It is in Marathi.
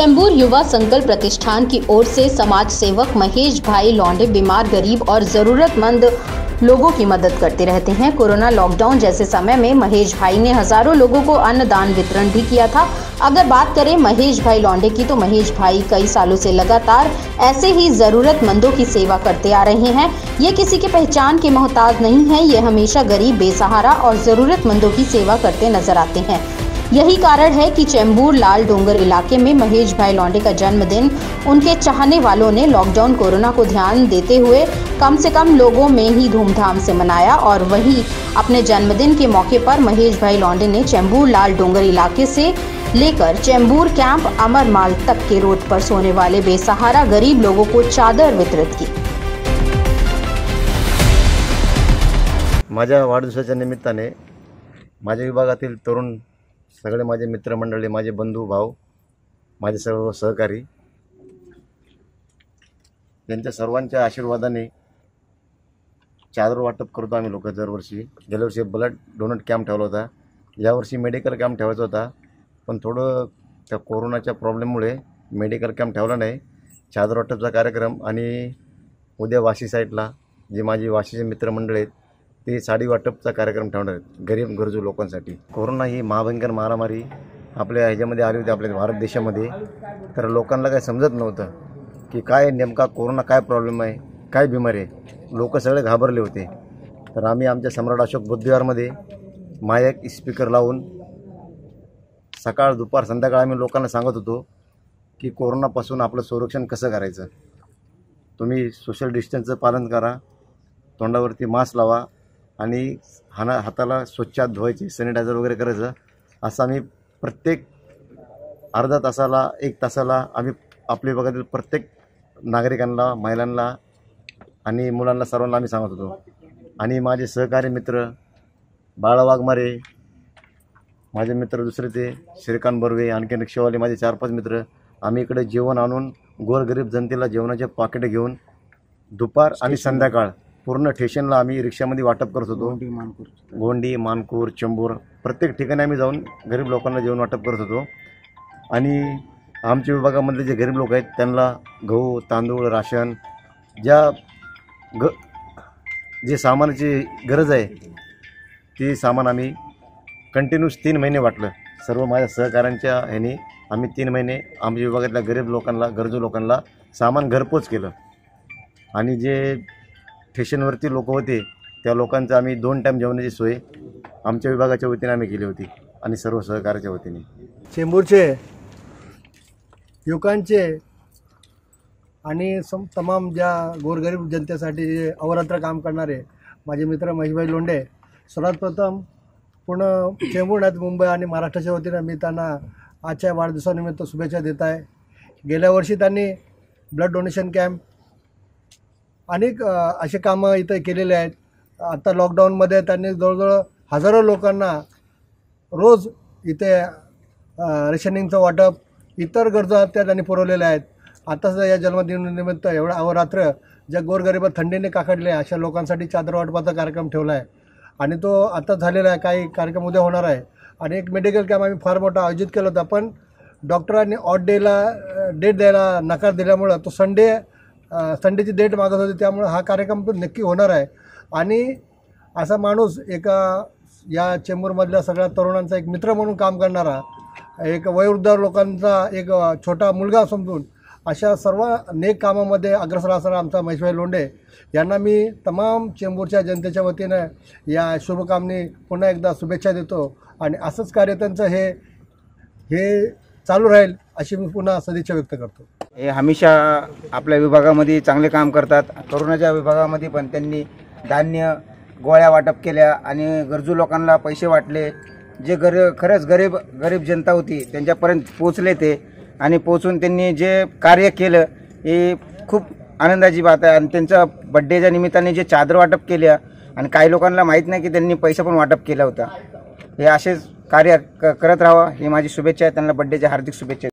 चैम्बूर युवा संकल्प प्रतिष्ठान की ओर से समाज सेवक महेश भाई लौंडे बीमार, गरीब और जरूरतमंद लोगों की मदद करते रहते हैं। कोरोना लॉकडाउन जैसे समय में महेश भाई ने हजारों लोगों को अन्नदान वितरण भी किया था। अगर बात करें महेश भाई लौंडे की, तो महेश भाई कई सालों से लगातार ऐसे ही जरूरतमंदों की सेवा करते आ रहे हैं। ये किसी के पहचान के मोहताज नहीं है, ये हमेशा गरीब, बेसहारा और जरूरतमंदों की सेवा करते नजर आते हैं। यही कारण है कि चैम्बूर लाल डोंगर इलाके में महेश भाई लौंडे का जन्मदिन उनके चाहने वालों ने लॉकडाउन कोरोना को ध्यान देते हुए कम से कम लोगों में ही धूमधाम से मनाया। और वहीं अपने जन्मदिन के मौके पर महेश भाई लौंडे ने चैम्बूर लाल डोंगर इलाके से लेकर चैम्बूर कैंप अमरमाल तक के रोड पर सोने वाले बेसहारा गरीब लोगों को चादर वितरित की। माझ्या वाढदिवसाच्या निमित्ताने माझ्या विभागातील तरुण सगळे माझे मित्रमंडळी, माझे बंधू भाऊ, माझे सर्व सहकारी यांच्या सर्वांच्या आशीर्वादाने चादर वाटप करतो आम्ही लोक दरवर्षी। गेल्या वर्षी ब्लड डोनेट कॅम्प ठेवला होता, यावर्षी मेडिकल कॅम्प ठेवायचा होता, पण थोडं त्या कोरोनाच्या प्रॉब्लेममुळे मेडिकल कॅम्प ठेवला नाही। चादर वाटपचा कार्यक्रम आणि उद्या वाशी साईडला जे माझे वाशीचे मित्रमंडळ आहेत ते साडी वाटपचा कार्यक्रम ठेवणार आहेत गरीब गरजू लोकांसाठी। कोरोना ही महाभयंकर महामारी आपल्या ह्याच्यामध्ये आली होती, आपल्या भारत देशामध्ये। तर लोकांना काय समजत नव्हतं की काय नेमका कोरोना काय प्रॉब्लेम आहे, काय बिमारी आहे। लोक सगळे घाबरले होते। तर आम्ही आमच्या सम्राट अशोक बुद्धविहारमध्ये माईक स्पीकर लावून सकाळ दुपार संध्याकाळ आम्ही लोकांना सांगत होतो की कोरोनापासून आपलं संरक्षण कसं करायचं। तुम्ही सोशल डिस्टन्सचं पालन करा, तोंडावरती मास्क लावा आणि हाताला स्वच्छ धुवायचे, सॅनिटायझर वगैरे करायचं। असं आम्ही प्रत्येक अर्धा तासाला, एक तासाला आम्ही आपल्या विभागातील प्रत्येक नागरिकांना, महिलांना आणि मुलांना सर्वांना आम्ही सांगत होतो। आणि माझे सहकारी मित्र बाळा वाघमारे, माझे मित्र दुसरे ते श्रीकांत बर्वे, आणखी रिक्षावाले माझे 4-5 मित्र, आम्ही इकडे जेवण आणून गोरगरीब जनतेला जेवणाचे पाकिटे घेऊन दुपार आणि संध्याकाळ पूर्ण स्टेशनला आम्ही रिक्षामध्ये वाटप करत होतो। गोंडी, मानपूर, चेंबूर प्रत्येक ठिकाणी आम्ही जाऊन गरीब लोकांना जेवण वाटप करत होतो। आणि आमच्या विभागामधले जे गरीब लोक आहेत त्यांना गहू, तांदूळ, राशन जे सामानाची गरज आहे ते सामान आम्ही कंटिन्यूस 3 महिने वाटलं। सर्व माझ्या सहकाऱ्यांच्या ह्याने आम्ही 3 महिने आमच्या विभागातल्या गरीब लोकांना, गरजू लोकांना सामान घरपोच केलं। आणि जे स्टेशनवरती लोक होते त्या लोकांचं आम्ही 2 टाईम जेवणाची सोय आमच्या विभागाच्या वतीने आम्ही केली होती आणि सर्व सहकार्याच्या वतीने। चेंबूरचे युवकांचे आणि तमाम ज्या गोरगरीब जनतेसाठी जे अवरात्र काम करणारे माझे मित्र महेशभाई लोंढे, सर्वात प्रथम पूर्ण चेंबूर नाहीत मुंबई आणि महाराष्ट्राच्या वतीने मी त्यांना आजच्या वाढदिवसानिमित्त शुभेच्छा देत आहे। गेल्या वर्षी त्यांनी ब्लड डोनेशन कॅम्प अनेक असे कामं इथे केलेले आहेत। आता लॉकडाऊनमध्ये त्यांनी जवळजवळ हजारो लोकांना रोज इथे रेशनिंगचं वाटप, इतर गरजा त्यांनी पुरवलेल्या आहेत। आताच या जन्मदिनानिमित्त एवढा अवरात्र ज्या गोरगरीब थंडीने काकडले अशा लोकांसाठी चादर वाटपाचा कार्यक्रम ठेवला आहे आणि तो आता झालेला आहे। काही कार्यक्रम उद्या होणार आहे। आणि एक मेडिकल कॅम्प आम्ही फार मोठा आयोजित केला होता, पण डॉक्टरांनी ऑड डेट द्यायला नकार दिल्यामुळं तो संडेची डेट मागत होती, त्यामुळे हा कार्यक्रम तो नक्की होणार आहे। आणि असा माणूस एका या चेंबूरमधल्या सगळ्या तरुणांचा एक मित्र म्हणून काम करणारा, एक वयोवृद्ध लोकांचा एक छोटा मुलगा समजून अशा सर्व नेक कामामध्ये अग्रसर असणारा आमचा महेशभाई लोंढे यांना मी तमाम चेंबूरच्या जनतेच्या वतीनं या शुभकामनी पुन्हा एकदा शुभेच्छा देतो। आणि असंच कार्य त्यांचं हे चालू राहील अशी मी पुन्हा सदिच्छा व्यक्त करतो। हे हमेशा आपल्या विभागामध्ये चांगले काम करतात। कोरोनाच्या विभागामध्ये पण त्यांनी धान्य गोळ्या वाटप केल्या आणि गरजू लोकांना पैसे वाटले। जे खरंच गरीब जनता होती त्यांच्यापर्यंत पोहोचले ते, आणि पोहोचून त्यांनी जे कार्य केलं हे खूप आनंदाची बात आहे। आणि त्यांच्या बड्डेच्या निमित्ताने जे चादर वाटप केल्या आणि काही लोकांना माहीत नाही की त्यांनी पैसा पण वाटप केला होता। हे असेच कार्य करत राहावं ही माझी शुभेच्छा आहे। त्यांना बड्डेच्या हार्दिक शुभेच्छा।